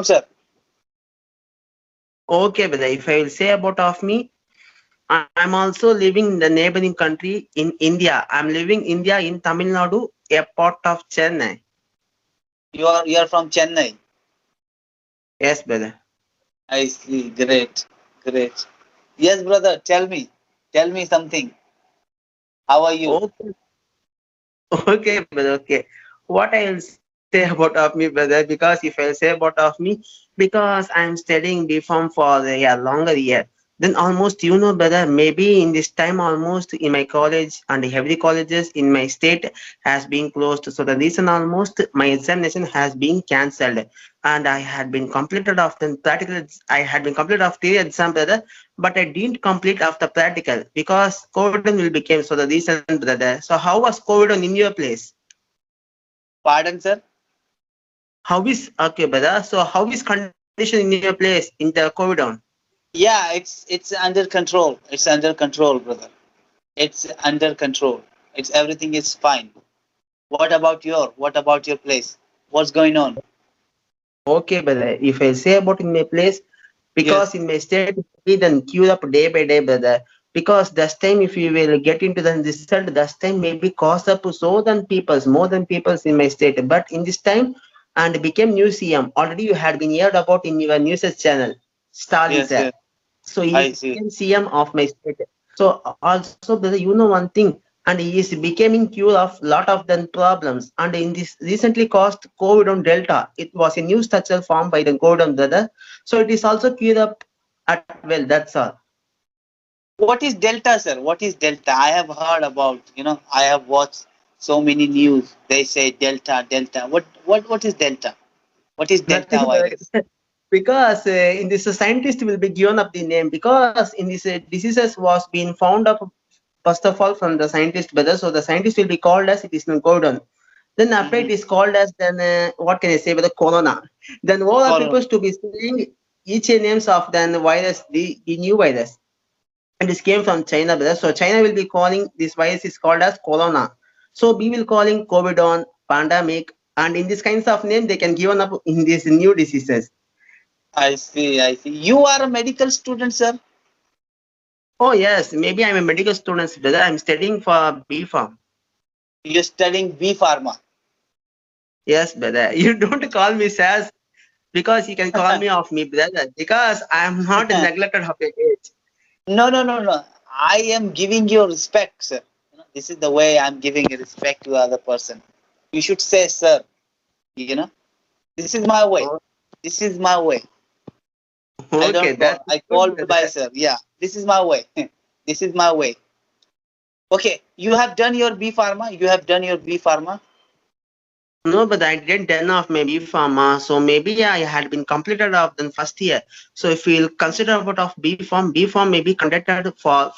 sir. Okay, brother. If I will say about of me, I'm also living in the neighboring country in India. I'm living India in Tamil Nadu, a part of Chennai. You are from Chennai. Yes, brother. I see. Great. Great. Yes, brother. Tell me. Tell me something. How are you? Okay, okay, brother. Okay. What I will say about of me, brother, because if I say about of me, because I'm studying BPharm for a longer year, then almost brother, maybe in this time almost in my college and every colleges in my state has been closed. So the reason almost my examination has been cancelled, and I had been completed of the practical. I had been completed of theory exam, brother, but I didn't complete after practical because COVID will became so the reason, brother. So how was COVID in your place? Pardon, sir. How is okay, brother? So how is condition in your place in the COVID on? Yeah, it's under control. It's under control, brother. It's under control. It's everything is fine. What about your place? What's going on? Okay, brother. If I say about in my place, because Yes. in my state we then queue up day by day, brother. Because this time if you will get into the result, this time maybe cost up so than people's more than people's in my state. But in this time and became new CM. Already you had been heard about in your news channel, Stalin Yes, sir. yes. So he is I see. became CM of my state. So also brother, you know one thing, and he is becoming cure of lot of the problems. And in this recently caused COVID on Delta, it was a new structure formed by the COVID on brother. So it is also cured up at well. That's all. What is Delta, sir? What is Delta? I have heard about, I have watched so many news. They say Delta, Delta. What is Delta? What is Delta Nothing virus? because in this scientist will be given up the name because in this diseases was being found up first of all from the scientist brother. So the scientist will be called as it is codon. Then after it Mm-hmm. is called as then what can I say with the corona. Then all are Corona. people to be saying each names of then virus the new virus. And this came from China, brother. So China will be calling this virus is called as corona. So we will calling COVID on pandemic, and in these kinds of name they can given up in these new diseases. I see, I see. You are a medical student, sir. Oh yes, maybe I'm a medical student, brother. I'm studying for B Farm. You're studying B Pharma. Yes, brother. You don't call me Saz because you can call me off me, brother. Because I'm not neglected of your age. No, no, no, no. I am giving you respect, sir. This is the way I'm giving respect to the other person. You should say, sir. You know, this is my way. Oh, This is my way. I okay, don't call. that's I good, call by brother. sir. Yeah, this is my way. This is my way. Okay, you have done your B Pharma. You have done your B Pharma. No, but I didn't done of maybe pharma, so maybe I had been completed of the first year. So if we'll consider about of B Farm may be conducted for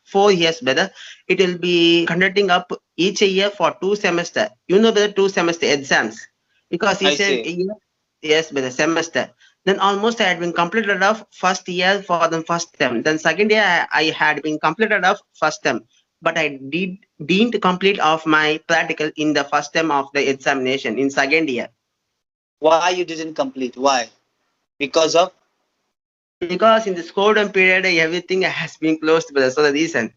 4 years, brother. It will be conducting up each a year for 2 semester. You know, brother, 2 semester exams because I each a say. year, yes, brother, semester. Then almost I had been completed of first year for the first term. Then second year I had been completed of first term, but I didn't complete of my practical in the first term of the examination in second year Why you didn't complete? Why? Because of. because in this codon period everything has been closed, brother. So the reason.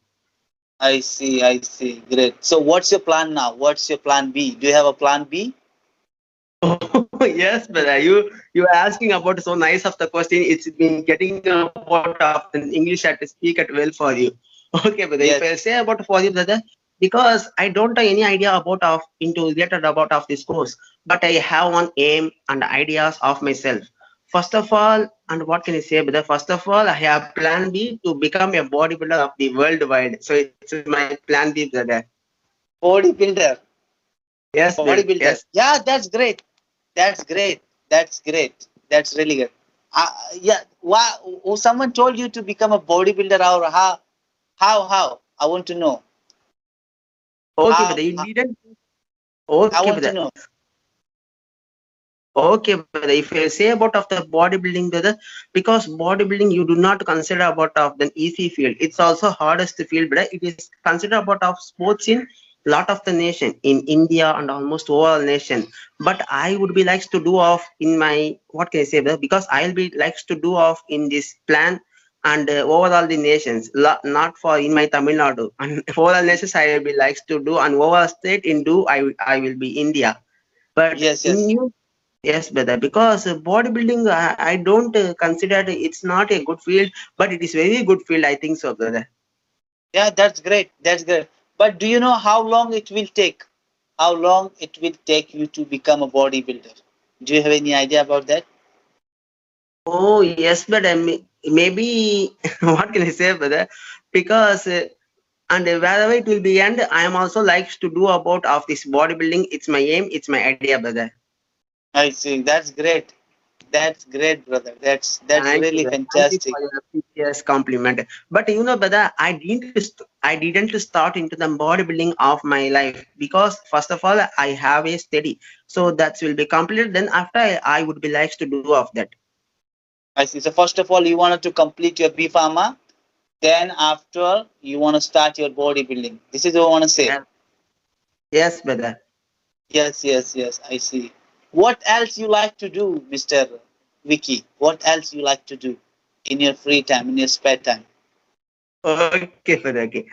I see. I see. Great. So what's your plan now? What's your plan B? Do you have a plan B? Oh yes, brother. You are asking about so nice of the question. It's been getting about of the English I have to speak it well for you. Okay, brother. If I say about Yes. for you, brother, because I don't have any idea about of into related about of this course, but I have one aim and ideas of myself. First of all, and what can I say, brother? First of all, I have plan B to become a bodybuilder of the worldwide. So it's my plan B, brother. Bodybuilder. Yes, brother. Bodybuilder. Yes. Yeah, that's great. That's great. That's great. That's really good. Yeah. Why? Someone told you to become a bodybuilder, or how? How? I want to know. Okay, How? brother. You didn't. I Okay, want to brother. know. Okay, brother. If I say about of the bodybuilding, brother, because bodybuilding you do not consider about of the easy field. It's also hardest field, brother. It is considered about of sports in lot of the nation in India and almost overall nation. But I would be likes to do off in my, what can I say, brother? Because I'll be likes to do off in this plan and overall the nations, not for in my Tamil Nadu and overall nations I will be likes to do and overall state in do I will be India. But Yes, in yes. you, yes, brother, because bodybuilding, I don't consider it's not a good field, but it is very good field. I think so, brother. Yeah, that's great. That's great. But do you know how long it will take? How long it will take you to become a bodybuilder? Do you have any idea about that? Oh, yes, but maybe what can I say, brother? Because and wherever it will be end, I am also likes to do about of this bodybuilding. It's my aim. It's my idea, brother. I see. That's great. That's great, brother. That's Thank you, really brother. Thank you fantastic. for your precious compliment. But you know, brother, I didn't start into the bodybuilding of my life because first of all, I have a study, so that will be completed. Then after I would be likes to do of that. I see. So first of all, you wanted to complete your B Pharma. Then after you want to start your bodybuilding. This is what I want to say. Yes, yes, brother. Yes, yes, yes. I see. What else you like to do, Mister Vicky? What else you like to do in your free time, in your spare time? Okay, brother. Okay.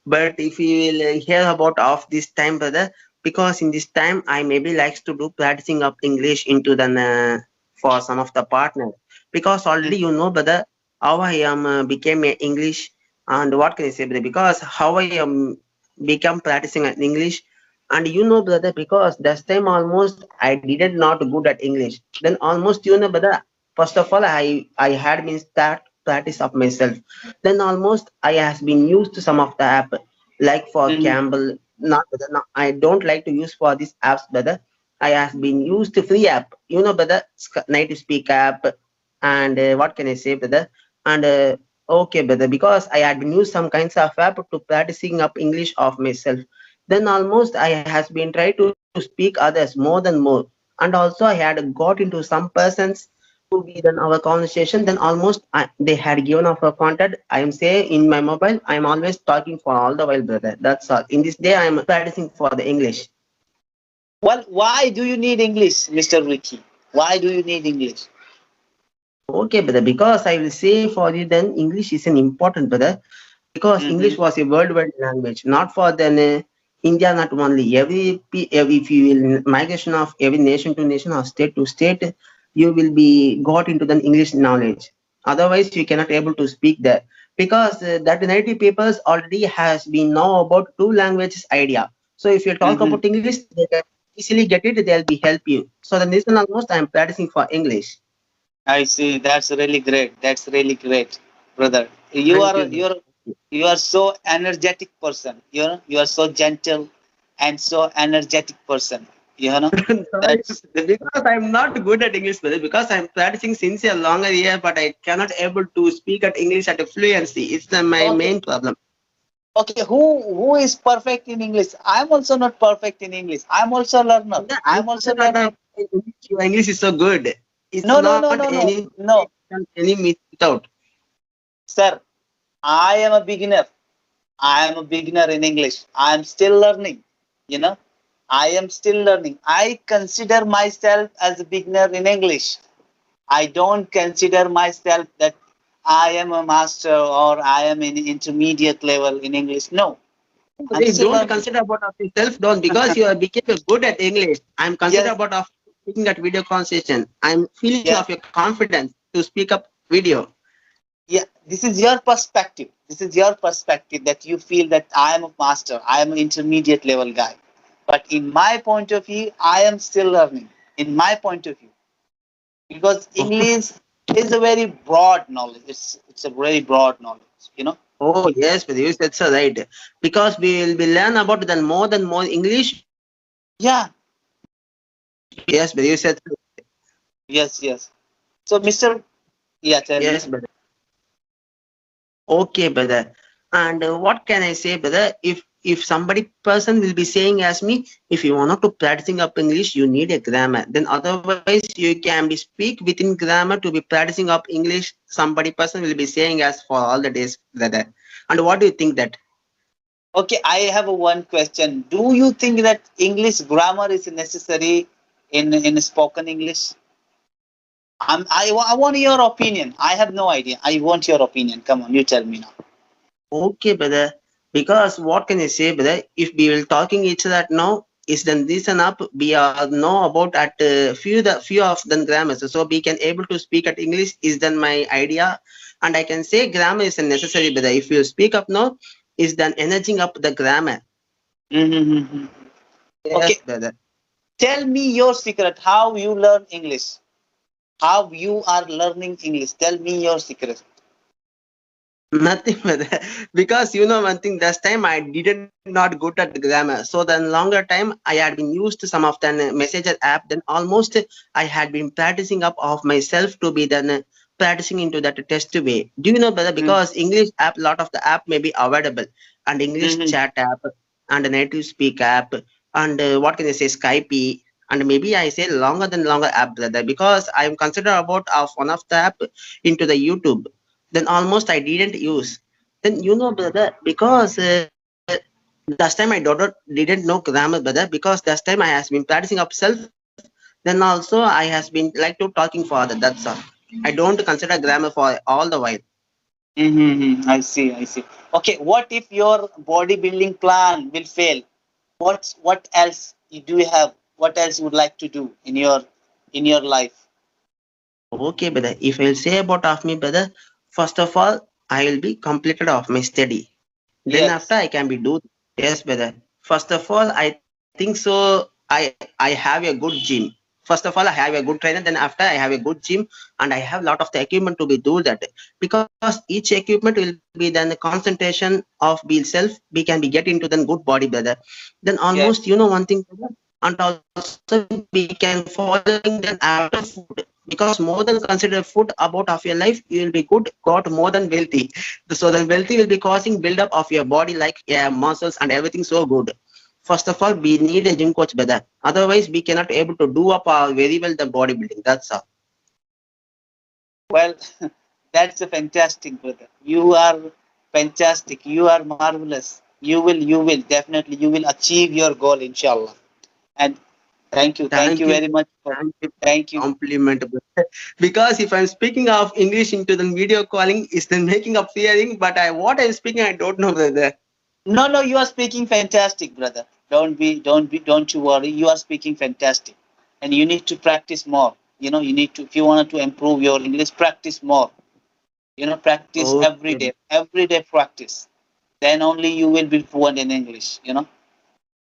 But if you will hear about of this time, brother, because in this time I maybe likes to do practicing of English into the for some of the partners. Because already you know, brother, how I am became a English and what can I say, brother? Because how I am become practicing at English, and you know, brother, because that time almost I didn't not good at English. Then almost you know, brother. First of all, I had been start practice of myself. Then almost I has been used to some of the app like for Mm-hmm. Campbell. Not I don't like to use for these apps, brother. I has been used to free app. You know, brother, Night to Speak app, and what can I say, brother? And okay, brother, because I had been used some kinds of app to practicing up English of myself. Then almost I has been trying to speak others more than more, and also I had got into some persons to be then our conversation. Then almost they had given off a contact. I am say in my mobile, I am always talking for all the while, brother. That's all. In this day, I am practicing for the English. Well, why do you need English, Mister Vicky? Why do you need English? Okay, brother, because I will say for you then English is an important, brother, because English Mm-hmm. was a worldwide language, not for the India, not only every if you will migration of every nation to nation or state to state, you will be got into the English knowledge. Otherwise, you cannot able to speak there because that native papers already has been know about two languages idea. So if you talk Mm-hmm. about English, they can easily get it. They'll be help you. So the reason almost I am practicing for English. I see. That's really great. That's really great, brother. You Thank are you. you're you are so energetic person. You are so gentle and so energetic person. You know Sorry, that's because I'm not good at English, brother, because I'm practicing since a longer year, but I cannot able to speak at English at a fluency. It's my okay. main problem. Okay, who is perfect in English? I'm also not perfect in English. I'm also a learner. Yeah, I'm I'm not also talking learning. about English. Your English is so good. It's No, no, not no, no, no, any no, any miss out. sir. I am a beginner. I am a beginner in English. I am still learning. You know, I am still learning. I consider myself as a beginner in English. I don't consider myself that I am a master or I am in intermediate level in English. No, I'm They still don't learning. consider about of yourself, don't because you are became good at English. I'm consider Yes, about of speaking at video conversation. I'm feeling of yeah, your confidence to speak up video. yeah. This is your perspective. This is your perspective that you feel that I am a master. I am an intermediate level guy. But in my point of view, I am still learning. In my point of view, because English is a very broad knowledge. It's a very broad knowledge. You know. Oh yes, but you said so right. Because we will be learn about then more than more English. We will be likes to Yeah. speak more than more English. Yes, but you said so. Yes. Yes. So, Mister. Yeah. Tell me. Yes, brother. Okay, brother. And what can I say, brother? If somebody person will be saying as me, if you want to practicing up English, you need a grammar. Then otherwise you can be speak within grammar to be practicing up English. Somebody person will be saying as for all the days, brother. And what do you think that? Okay, I have one question. Do you think that English grammar is necessary in spoken English? I want your opinion. I have no idea. I want your opinion. Come on, you tell me now. Okay, brother. Because what can I say, brother? If we will talking each other now, is then this and up. We are know about at few of the grammars, so we can able to speak at English. Is then my idea, and I can say grammar is a necessary, brother. If you speak up now, is then energizing up the grammar. Mm-hmm. Yes, Okay, brother. tell me your secret. How you learn English? How you are learning English? Tell me your secret. Nothing, brother. Because you know one thing, this time I didn't not good at grammar. So then longer time I had been used to some of the messenger app. Then almost I had been practicing up of myself to be then practicing into that test way. Do you know, brother? Because English app, lot of the app may be available, and English Mm-hmm. chat app, and a native speak app, and what can I say, Skype, and maybe I say longer than longer app, brother. Because I am considered about of one of the app into the YouTube, then almost I didn't use. Then you know, brother, because last time I didn't know grammar, brother, because last time I has been practicing up self. Then also I has been like to talking for that. That's all. I don't consider grammar for all the while. Mm-hmm. I see. I see. Okay, what if your bodybuilding plan will fail? What else do you have? What else you would like to do in your life? Okay, brother. If I'll say about of me, brother, first of all, I will be completed of my study. Then after I Yes. can be do. Yes, brother. First of all, I think so. I have a good gym. First of all, I have a good trainer. Then after I have a good gym, and I have lot of the equipment to be do that. Because each equipment will be then the concentration of be self. We can be get into the good body, brother. Then almost you Yes. know one thing, brother. And also we can following then after food, because more than consider food about of your life, you will be good, got more than wealthy. So the wealthy will be causing build up of your body like muscles and everything so good. First of all, we need a gym coach, brother. Otherwise, we cannot able to do up very well the bodybuilding. That's all. Well, that's a fantastic, brother. You are fantastic. You are marvelous. You will definitely you will achieve your goal, inshallah. And thank you Thank you, very much for thank you for thank the you. compliment, brother. Because if I'm speaking of English into the video calling, is then making up fearing, but I what I'm speaking, I don't know, brother. No, no, you are speaking fantastic, brother. Don't you worry. You are speaking fantastic, and you need to practice more. You know, you need to if you want to improve your English, practice more. You know, practice Okay. every day practice. Then only you will be fluent in English. You know.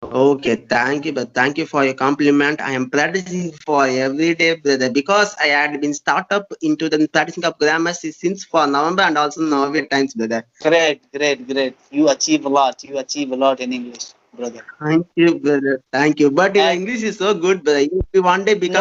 Okay, thank you, but thank you for your compliment. I am practicing for every day, brother, because I had been start up into the practicing of grammar since for November and also November times, brother. Great. You achieve a lot. You achieve a lot in English, brother. Thank you, brother. Thank you. But your And English is so good, brother. If you one day become